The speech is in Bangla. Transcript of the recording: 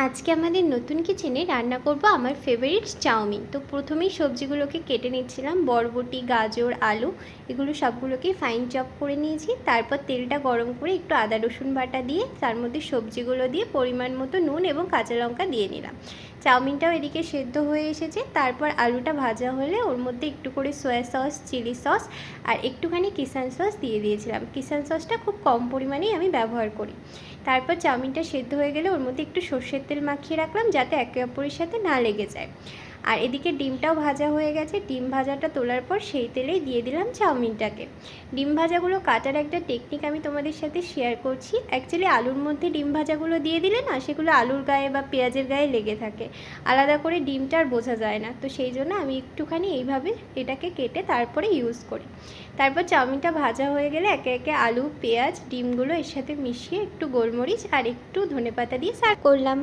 আজকে আমাদের নতুন কিচেনে রান্না করব আমার ফেভারিট চাউমিন। তো প্রথমেই সবজিগুলোকে কেটে নিচ্ছিলাম, বরবটি, গাজর, আলু এগুলো সবগুলোকেই ফাইন চপ করে নিয়েছি। তারপর তেলটা গরম করে একটু আদা রসুন বাটা দিয়ে তার মধ্যে সবজিগুলো দিয়ে পরিমাণ মতো নুন এবং কাঁচা লঙ্কা দিয়ে নিলাম। চাউমিনটাও এদিকে সেদ্ধ হয়ে এসেছে। তারপর আলুটা ভাজা হলে ওর মধ্যে একটু করে সয়া সস, চিলি সস আর একটুখানি কিষান সস দিয়ে দিয়েছিলাম। কিষান সসটা খুব কম পরিমাণেই আমি ব্যবহার করি। তারপর চাউমিনটা সেদ্ধ হয়ে গেলে ওর মধ্যে একটু সর্ষের তেল মাখিয়ে রাখলাম যাতে একে অপরের সাথে না লেগে যায়। আর এদিকে ডিমটাও ভাজা হয়ে গেছে। ডিম ভাজাটা তোলার পর সেই তেলেই দিয়ে দিলাম চাউমিনটাকে। ডিম ভাজাগুলো কাটার একটা টেকনিক আমি তোমাদের সাথে শেয়ার করছি। অ্যাকচুয়ালি আলুর মধ্যে ডিম ভাজাগুলো দিয়ে দিলে না সেগুলো আলুর গায়ে বা পেঁয়াজের গায়ে লেগে থাকে, আলাদা করে ডিমটা আর বোঝা যায় না। তো সেই জন্য আমি একটুখানি এইভাবে এটাকে কেটে তারপরে ইউজ করি। তারপর চাউমিনটা ভাজা হয়ে গেলে একে একে আলু, পেঁয়াজ, ডিমগুলো এর সাথে মিশিয়ে একটু গোলমরিচ আর একটু ধনেপাতা দিয়ে সার্ভ করলাম।